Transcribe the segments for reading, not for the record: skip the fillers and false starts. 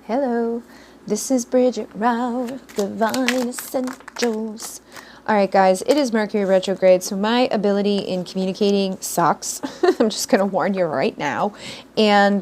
Hello, this is Bridget Rao, Divine Essentials. Alright guys, it is Mercury retrograde, so my ability in communicating sucks. I'm just going to warn you right now. And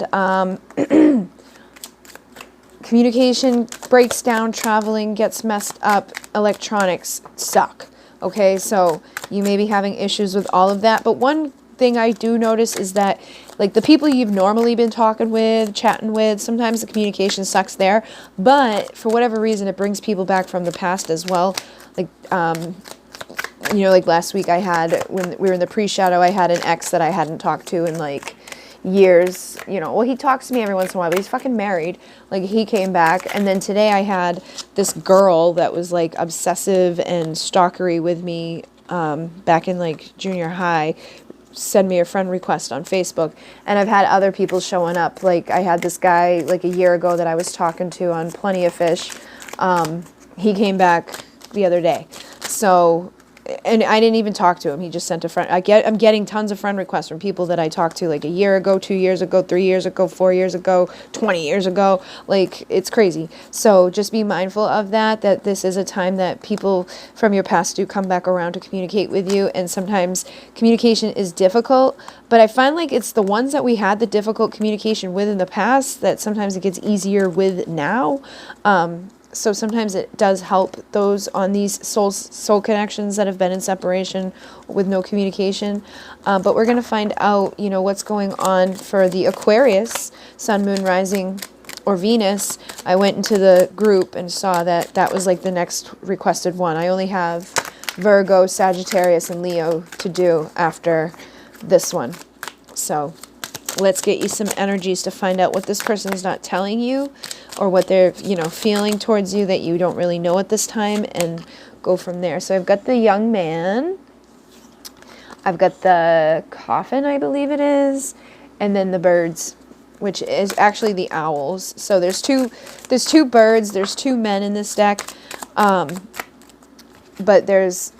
communication breaks down, traveling gets messed up, electronics suck. Okay, so you may be having issues with all of that, but one thing I do notice is that like the people you've normally been talking with, chatting with, sometimes the communication sucks there, but for whatever reason it brings people back from the past as well. Like you know, like last week I had, when we were in the pre-shadow, I had an ex that I hadn't talked to in like years, you know. Well, he talks to me every once in a while, but he's fucking married. Like, he came back, and then today I had this girl that was like obsessive and stalkery with me back in like junior high send me a friend request on Facebook, and I've had other people showing up. Like, I had this guy like a year ago that I was talking to on Plenty of Fish. He came back the other day, so, and I didn't even talk to him. He just sent a friend. I'm getting tons of friend requests from people that I talked to like a year ago, 2 years ago, 3 years ago, 4 years ago, 20 years ago. Like, it's crazy. So just be mindful of that this is a time that people from your past do come back around to communicate with you. And sometimes communication is difficult, but I find like it's the ones that we had the difficult communication with in the past that sometimes it gets easier with now. So sometimes it does help those on these soul connections that have been in separation with no communication. But we're going to find out, you know, what's going on for the Aquarius, Sun, Moon, Rising, or Venus. I went into the group and saw that that was like the next requested one. I only have Virgo, Sagittarius, and Leo to do after this one. So let's get you some energies to find out what this person is not telling you, or what they're, you know, feeling towards you that you don't really know at this time, and go from there. So I've got the young man, I've got the coffin, I believe it is, and then the birds, which is actually the owls. So there's two birds, there's two men in this deck, but there's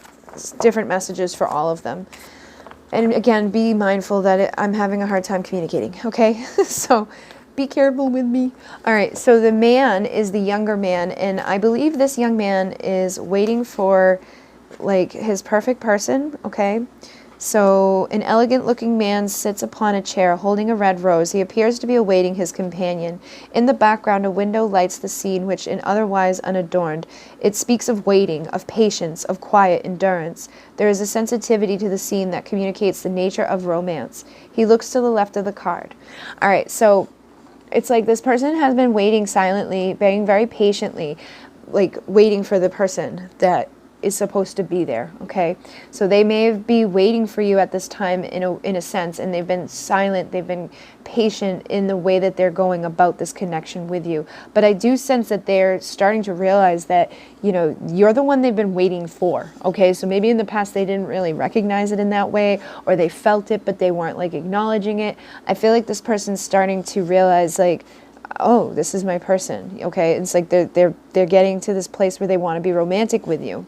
different messages for all of them. And again, be mindful that I'm having a hard time communicating, okay? So be careful with me. All right, so the man is the younger man, and I believe this young man is waiting for like his perfect person, okay? So an elegant looking man sits upon a chair holding a red rose. He appears to be awaiting his companion. In the background, a window lights the scene, which is otherwise unadorned. It speaks of waiting, of patience, of quiet endurance. There is a sensitivity to the scene that communicates the nature of romance. He looks to the left of the card. All right, so it's like this person has been waiting silently, being very patiently, like waiting for the person that is supposed to be there, okay? So they may be waiting for you at this time in a sense, and they've been silent, they've been patient in the way that they're going about this connection with you. But I do sense that they're starting to realize that, you know, you're the one they've been waiting for, okay? So maybe in the past they didn't really recognize it in that way, or they felt it but they weren't like acknowledging it. I feel like this person's starting to realize, like, oh, this is my person, okay? It's like they're getting to this place where they want to be romantic with you.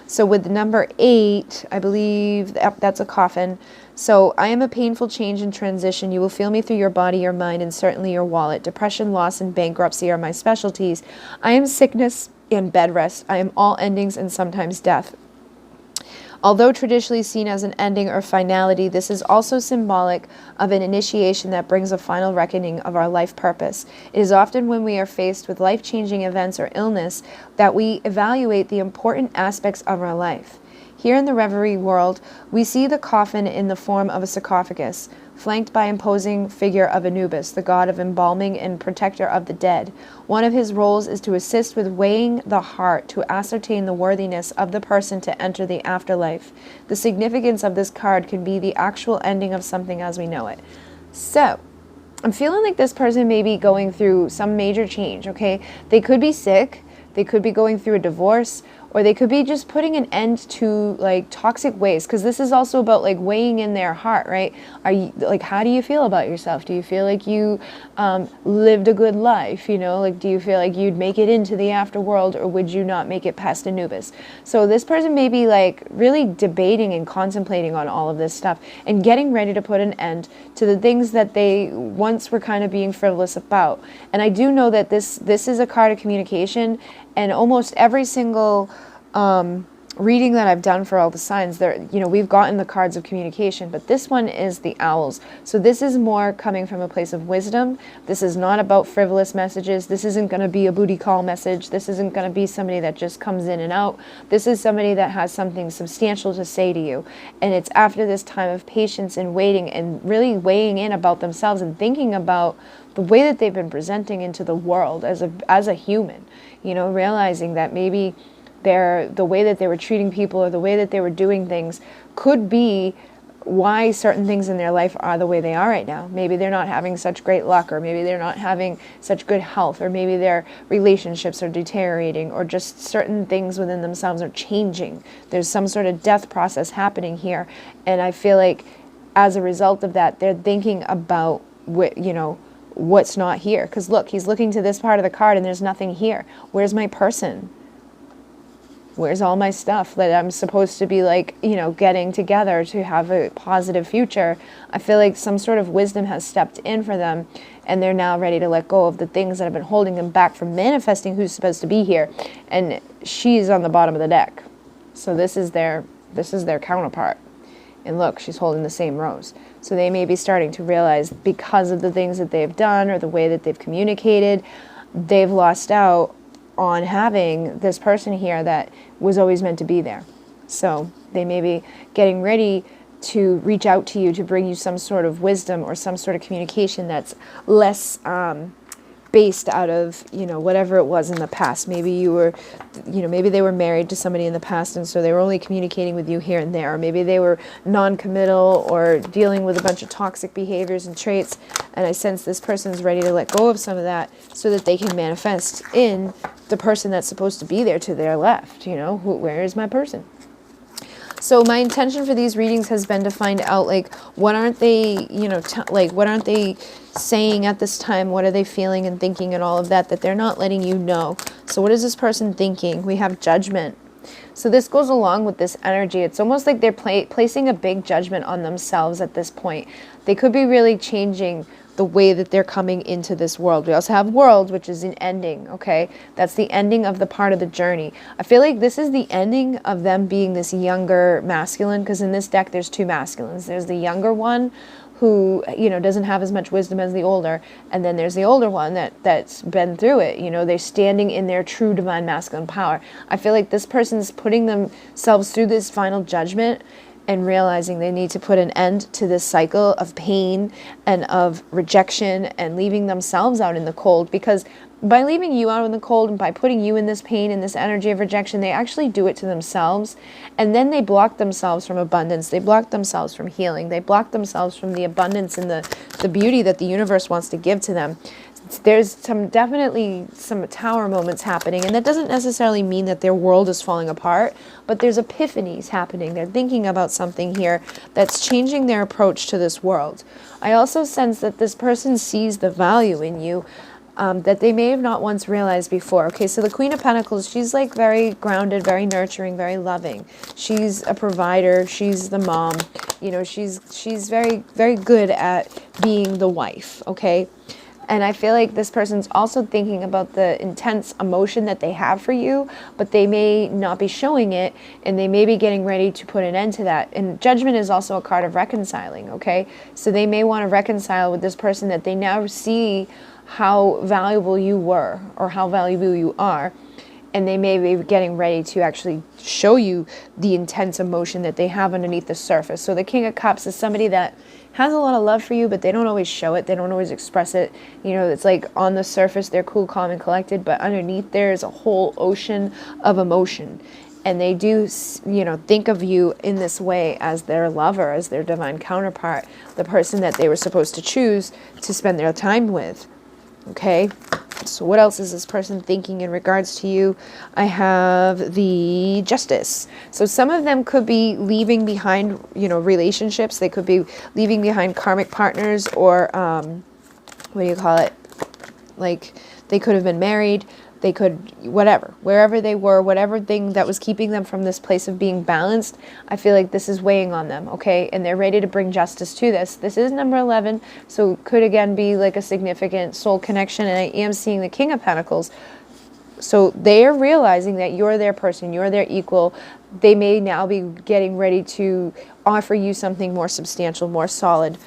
So with the number 8, I believe that's a coffin. So I am a painful change and transition. You will feel me through your body, your mind, and certainly your wallet. Depression, loss, and bankruptcy are my specialties. I am sickness and bed rest. I am all endings and sometimes death. Although traditionally seen as an ending or finality, this is also symbolic of an initiation that brings a final reckoning of our life purpose. It is often when we are faced with life-changing events or illness that we evaluate the important aspects of our life. Here in the Reverie world, we see the coffin in the form of a sarcophagus, flanked by imposing figure of Anubis, the god of embalming and protector of the dead. One of his roles is to assist with weighing the heart to ascertain the worthiness of the person to enter the afterlife. The significance of this card can be the actual ending of something as we know it. So, I'm feeling like this person may be going through some major change, okay? They could be sick, they could be going through a divorce, or they could be just putting an end to like toxic ways, because this is also about like weighing in their heart, right? Are you like, how do you feel about yourself? Do you feel like you lived a good life? You know, like, do you feel like you'd make it into the afterworld, or would you not make it past Anubis? So this person may be like really debating and contemplating on all of this stuff and getting ready to put an end to the things that they once were kind of being frivolous about. And I do know that this is a card of communication, and almost every single reading that I've done for all the signs, there, you know, we've gotten the cards of communication, but this one is the owls. So this is more coming from a place of wisdom. This is not about frivolous messages. This isn't going to be a booty call message. This isn't going to be somebody that just comes in and out. This is somebody that has something substantial to say to you. And it's after this time of patience and waiting and really weighing in about themselves and thinking about the way that they've been presenting into the world as a human, you know, realizing that maybe the way that they were treating people or the way that they were doing things could be why certain things in their life are the way they are right now. Maybe they're not having such great luck, or maybe they're not having such good health, or maybe their relationships are deteriorating, or just certain things within themselves are changing. There's some sort of death process happening here. And I feel like as a result of that, they're thinking about you know, what's not here. Because look, he's looking to this part of the card and there's nothing here. Where's my person? Where's all my stuff that I'm supposed to be like, you know, getting together to have a positive future? I feel like some sort of wisdom has stepped in for them, and they're now ready to let go of the things that have been holding them back from manifesting who's supposed to be here. And she's on the bottom of the deck. So this is their counterpart. And look, she's holding the same rose. So they may be starting to realize, because of the things that they've done or the way that they've communicated, they've lost out on having this person here that was always meant to be there. So they may be getting ready to reach out to you to bring you some sort of wisdom or some sort of communication that's less based out of, you know, whatever it was in the past. Maybe you were, you know, maybe they were married to somebody in the past, and so they were only communicating with you here and there. Or maybe they were non-committal or dealing with a bunch of toxic behaviors and traits, and I sense this person's ready to let go of some of that so that they can manifest in the person that's supposed to be there to their left. You know, where is my person? So my intention for these readings has been to find out, like, what aren't they, you know, what aren't they saying at this time? What are they feeling and thinking and all of that they're not letting you know? So what is this person thinking? We have judgment. So this goes along with this energy. It's almost like they're placing a big judgment on themselves at this point. They could be really changing the way that they're coming into this world. We also have world, which is an ending, okay? That's the ending of the part of the journey. I feel like this is the ending of them being this younger masculine, because in this deck there's two masculines. There's the younger one who, you know, doesn't have as much wisdom as the older, and then there's the older one that's been through it. You know, they're standing in their true divine masculine power. I feel like this person's putting themselves through this final judgment and realizing they need to put an end to this cycle of pain and of rejection and leaving themselves out in the cold. Because by leaving you out in the cold and by putting you in this pain and this energy of rejection, they actually do it to themselves. And then they block themselves from abundance. They block themselves from healing. They block themselves from the abundance and the beauty that the universe wants to give to them. There's definitely some tower moments happening, and that doesn't necessarily mean that their world is falling apart, but there's epiphanies happening. They're thinking about something here that's changing their approach to this world. I also sense that this person sees the value in you that they may have not once realized before. Okay, so the Queen of Pentacles, she's like very grounded, very nurturing, very loving. She's a provider. She's the mom. You know, she's very, very good at being the wife, okay? And I feel like this person's also thinking about the intense emotion that they have for you, but they may not be showing it, and they may be getting ready to put an end to that. And judgment is also a card of reconciling, okay? So they may want to reconcile with this person that they now see how valuable you were or how valuable you are. And they may be getting ready to actually show you the intense emotion that they have underneath the surface. So the King of Cups is somebody that has a lot of love for you, but they don't always show it. They don't always express it. You know, it's like on the surface, they're cool, calm, and collected, but underneath there's a whole ocean of emotion. And they do, you know, think of you in this way as their lover, as their divine counterpart, the person that they were supposed to choose to spend their time with. Okay? So what else is this person thinking in regards to you? I have the Justice. So some of them could be leaving behind, relationships. They could be leaving behind karmic partners, or what do you call it? Like, they could have been married. They could, wherever they were, whatever thing that was keeping them from this place of being balanced, I feel like this is weighing on them, okay? And they're ready to bring justice to this. This is number 11, so it could again be like a significant soul connection, and I am seeing the King of Pentacles. So they are realizing that you're their person, you're their equal. They may now be getting ready to offer you something more substantial, more solid.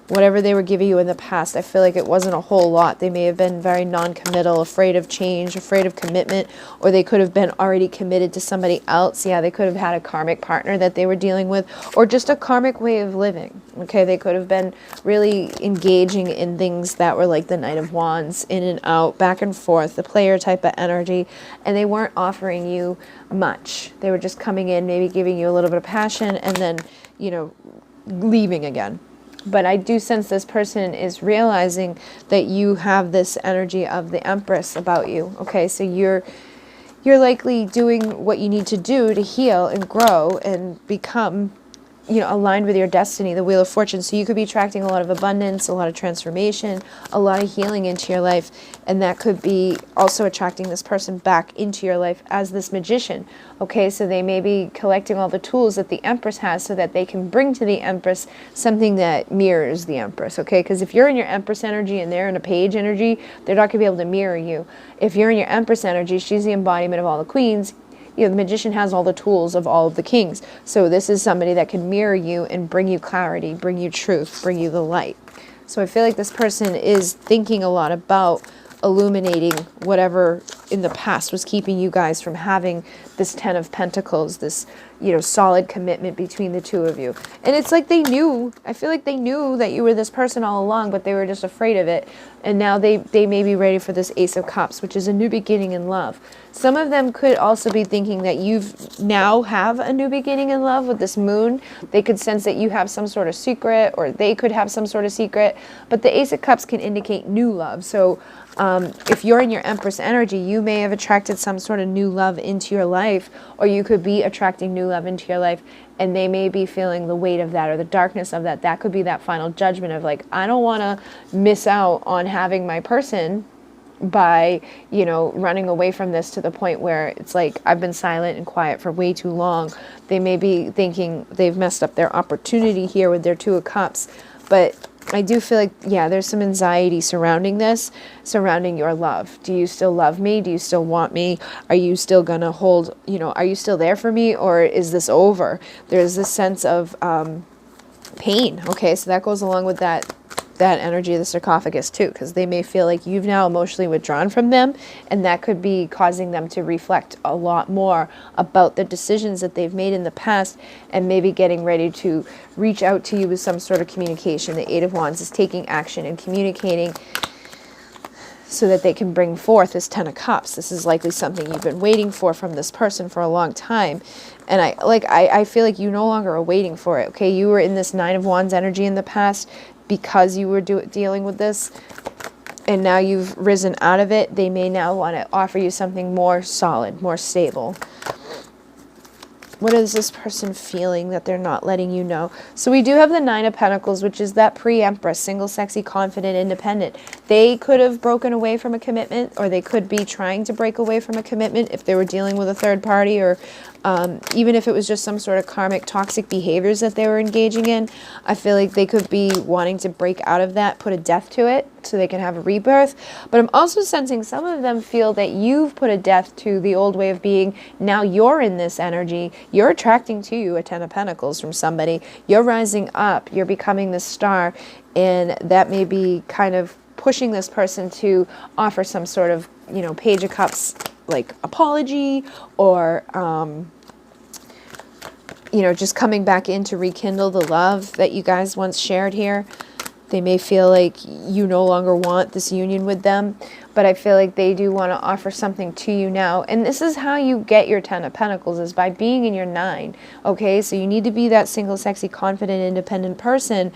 Whatever they were giving you in the past, I feel like it wasn't a whole lot. They may have been very non-committal, afraid of change, afraid of commitment, or they could have been already committed to somebody else. Yeah, they could have had a karmic partner that they were dealing with, or just a karmic way of living. Okay, they could have been really engaging in things that were like the Knight of Wands, in and out, back and forth, the player type of energy, and they weren't offering you much. They were just coming in, maybe giving you a little bit of passion, and then, leaving again. But I do sense this person is realizing that you have this energy of the Empress about you. Okay, so you're likely doing what you need to do to heal and grow and become, aligned with your destiny, the Wheel of Fortune. So you could be attracting a lot of abundance, a lot of transformation, a lot of healing into your life. And that could be also attracting this person back into your life as this magician. Okay, so they may be collecting all the tools that the Empress has so that they can bring to the Empress something that mirrors the Empress. Okay, because if you're in your Empress energy and they're in a Page energy, they're not going to be able to mirror you. If you're in your Empress energy, she's the embodiment of all the queens. The magician has all the tools of all of the kings. So this is somebody that can mirror you and bring you clarity, bring you truth, bring you the light. So I feel like this person is thinking a lot about illuminating whatever in the past was keeping you guys from having this 10 of Pentacles, this, solid commitment between the two of you. And it's like they knew, I feel like they knew that you were this person all along, but they were just afraid of it. And now they may be ready for this Ace of Cups, which is a new beginning in love. Some of them could also be thinking that you've now have a new beginning in love with this Moon. They could sense that you have some sort of secret, or they could have some sort of secret. But the Ace of Cups can indicate new love. So if you're in your Empress energy, you may have attracted some sort of new love into your life, or you could be attracting new love into your life, and they may be feeling the weight of that or the darkness of that. That could be that final judgment of like, I don't want to miss out on having my person by, running away from this to the point where it's like, I've been silent and quiet for way too long. They may be thinking they've messed up their opportunity here with their Two of Cups, but I do feel like, there's some anxiety surrounding this, surrounding your love. Do you still love me? Do you still want me? Are you still going to hold, are you still there for me, or is this over? There's this sense of pain. Okay, so that goes along with that energy of the sarcophagus too, because they may feel like you've now emotionally withdrawn from them, and that could be causing them to reflect a lot more about the decisions that they've made in the past, and maybe getting ready to reach out to you with some sort of communication. The Eight of Wands is taking action and communicating so that they can bring forth this 10 of Cups. This is likely something you've been waiting for from this person for a long time. And I feel like you no longer are waiting for it. Okay, you were in this 9 of Wands energy in the past because you were dealing with this, and now you've risen out of it. They may now want to offer you something more solid, more stable. What is this person feeling that they're not letting you know? So we do have the 9 of Pentacles, which is that pre-Empress, single, sexy, confident, independent. They could have broken away from a commitment, or they could be trying to break away from a commitment if they were dealing with a third party, or even if it was just some sort of karmic toxic behaviors that they were engaging in. I feel like they could be wanting to break out of that, put a death to it so they can have a rebirth. But I'm also sensing some of them feel that you've put a death to the old way of being. Now you're in this energy. You're attracting to you a 10 of Pentacles from somebody. You're rising up. You're becoming the star. And that may be kind of pushing this person to offer some sort of, Page of Cups like apology, or just coming back in to rekindle the love that you guys once shared here. They may feel like you no longer want this union with them, but I feel like they do want to offer something to you now. And this is how you get your 10 of Pentacles, is by being in your 9. Okay, so you need to be that single, sexy, confident, independent person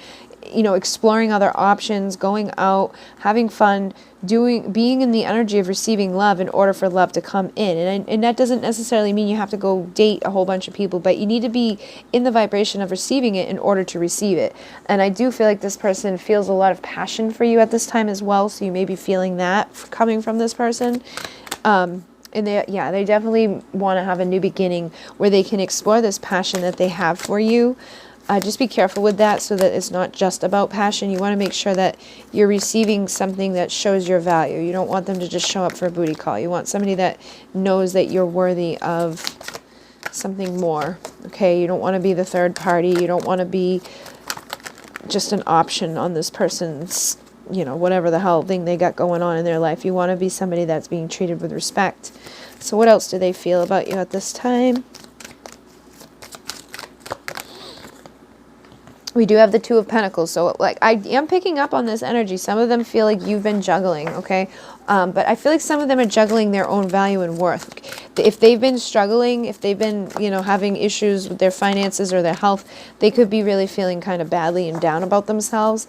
you know, exploring other options, going out, having fun, being in the energy of receiving love in order for love to come in. And that doesn't necessarily mean you have to go date a whole bunch of people, but you need to be in the vibration of receiving it in order to receive it. And I do feel like this person feels a lot of passion for you at this time as well, so you may be feeling that coming from this person. And they definitely want to have a new beginning where they can explore this passion that they have for you. Just be careful with that so that it's not just about passion. You want to make sure that you're receiving something that shows your value. You don't want them to just show up for a booty call. You want somebody that knows that you're worthy of something more. Okay, you don't want to be the third party. You don't want to be just an option on this person's, you know, whatever the hell thing they got going on in their life. You want to be somebody that's being treated with respect. So what else do they feel about you at this time? We do have the Two of Pentacles, so like I am picking up on this energy. Some of them feel like you've been juggling, okay? But I feel like some of them are juggling their own value and worth. If they've been struggling, if they've been, you know, having issues with their finances or their health, they could be really feeling kind of badly and down about themselves.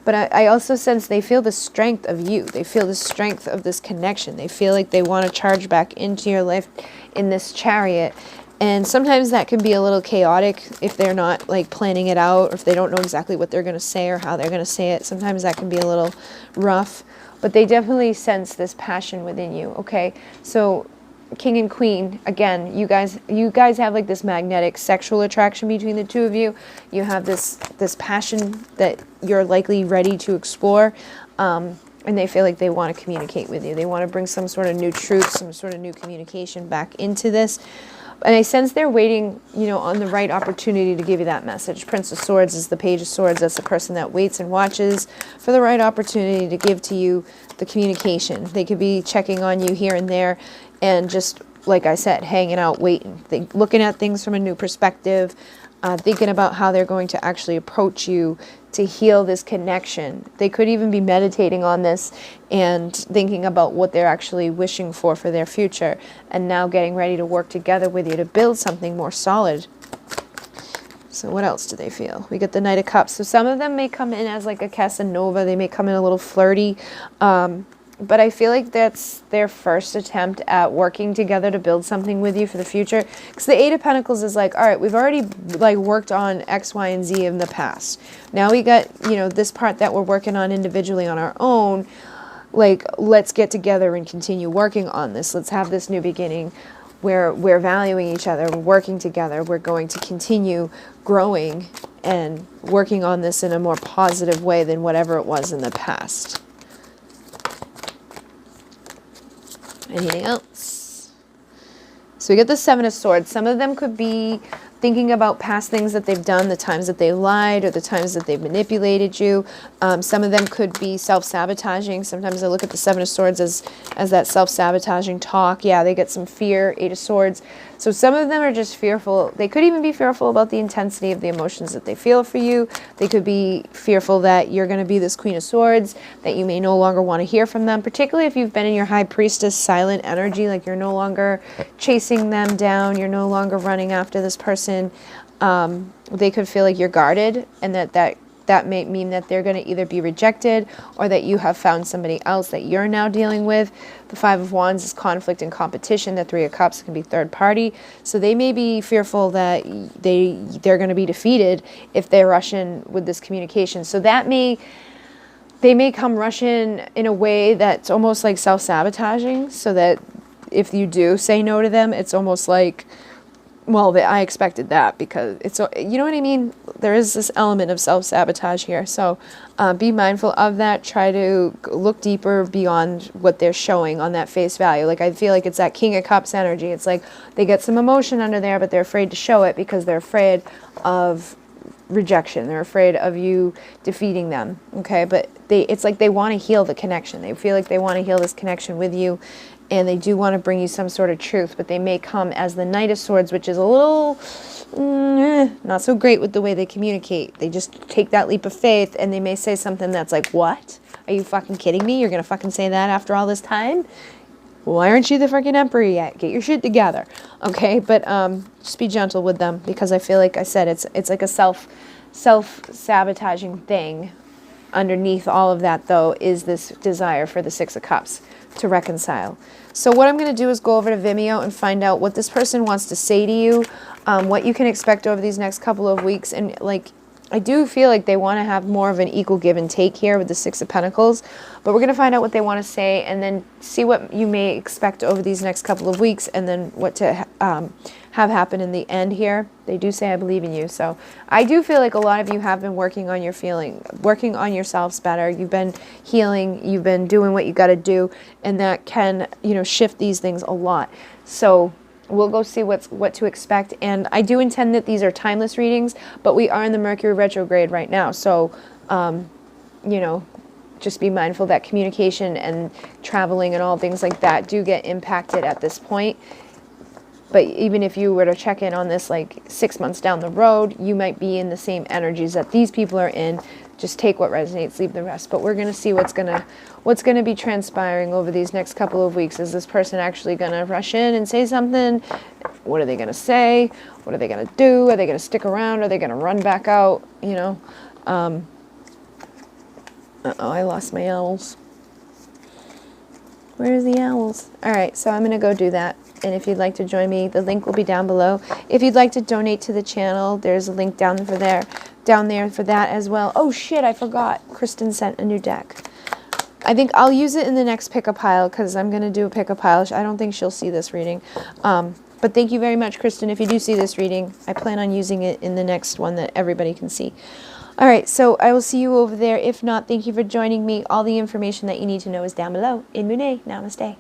But I also sense they feel the strength of you. They feel the strength of this connection. They feel like they want to charge back into your life in this Chariot. And sometimes that can be a little chaotic if they're not like planning it out, or if they don't know exactly what they're going to say or how they're going to say it. Sometimes that can be a little rough, but they definitely sense this passion within you. Okay. So King and Queen, again, you guys have like this magnetic sexual attraction between the two of you. You have this passion that you're likely ready to explore. And they feel like they want to communicate with you. They want to bring some sort of new truth, some sort of new communication back into this. And I sense they're waiting, you know, on the right opportunity to give you that message. Prince of Swords is the Page of Swords. That's the person that waits and watches for the right opportunity to give to you the communication. They could be checking on you here and there and just, like I said, hanging out, waiting, looking at things from a new perspective, thinking about how they're going to actually approach you to heal this connection. They could even be meditating on this and thinking about what they're actually wishing for their future, and now getting ready to work together with you to build something more solid. So what else do they feel? We get the Knight of Cups. So some of them may come in as like a Casanova. They may come in a little flirty. But I feel like that's their first attempt at working together to build something with you for the future. Because the Eight of Pentacles is like, all right, we've already like worked on X, Y, and Z in the past. Now we got, you know, this part that we're working on individually on our own. Like, let's get together and continue working on this. Let's have this new beginning where we're valuing each other, we're working together. We're going to continue growing and working on this in a more positive way than whatever it was in the past. Anything else? So we get the Seven of Swords. Some of them could be thinking about past things that they've done, the times that they lied or the times that they've manipulated you. Some of them could be self-sabotaging. Sometimes I look at the Seven of Swords as that self-sabotaging talk. Yeah, they get some fear, Eight of Swords. So some of them are just fearful. They could even be fearful about the intensity of the emotions that they feel for you. They could be fearful that you're going to be this Queen of Swords, that you may no longer want to hear from them, particularly if you've been in your High Priestess silent energy, like you're no longer chasing them down, you're no longer running after this person. They could feel like you're guarded, and that may mean that they're going to either be rejected or that you have found somebody else that you're now dealing with. The Five of Wands is conflict and competition. The Three of Cups can be third party. So they may be fearful that they're going to be defeated if they rush in with this communication. So they may come rush in a way that's almost like self-sabotaging, so that if you do say no to them, it's almost like, well, I expected that, because it's, you know what I mean? There is this element of self-sabotage here. So be mindful of that. Try to look deeper beyond what they're showing on that face value. Like, I feel like it's that King of Cups energy. It's like they get some emotion under there, but they're afraid to show it because they're afraid of rejection. They're afraid of you defeating them. Okay, but it's like they want to heal the connection. They feel like they want to heal this connection with you. And they do want to bring you some sort of truth, but they may come as the Knight of Swords, which is a little not so great with the way they communicate. They just take that leap of faith, and they may say something that's like, what? Are you fucking kidding me? You're going to fucking say that after all this time? Why aren't you the freaking emperor yet? Get your shit together. Okay, but just be gentle with them, because I feel like I said it's like a self-sabotaging thing underneath all of that, though, is this desire for the Six of Cups to reconcile. So what I'm going to do is go over to Vimeo and find out what this person wants to say to you, what you can expect over these next couple of weeks. And like, I do feel like they want to have more of an equal give and take here with the Six of Pentacles, but we're going to find out what they want to say and then see what you may expect over these next couple of weeks, and then what to have happen in the end here. They do say, I believe in you. So I do feel like a lot of you have been working on your working on yourselves better. You've been healing, you've been doing what you got to do, and that can, you know, shift these things a lot. So we'll go see what to expect. And I do intend that these are timeless readings, but we are in the Mercury retrograde right now. So, you know, just be mindful that communication and traveling and all things like that do get impacted at this point. But even if you were to check in on this like 6 months down the road, you might be in the same energies that these people are in. Just take what resonates, leave the rest. But we're going to see what's going to be transpiring over these next couple of weeks. Is this person actually going to rush in and say something? What are they going to say? What are they going to do? Are they going to stick around? Are they going to run back out? You know? Uh-oh, I lost my owls. Where's the owls? All right, so I'm going to go do that. And if you'd like to join me, the link will be down below. If you'd like to donate to the channel, there's a link down there for that as well. Oh shit, I forgot. Kristen sent a new deck. I think I'll use it in the next pick-a-pile because I'm going to do a pick-a-pile. I don't think she'll see this reading. But thank you very much, Kristen. If you do see this reading, I plan on using it in the next one that everybody can see. All right, so I will see you over there. If not, thank you for joining me. All the information that you need to know is down below. In Mune. Namaste.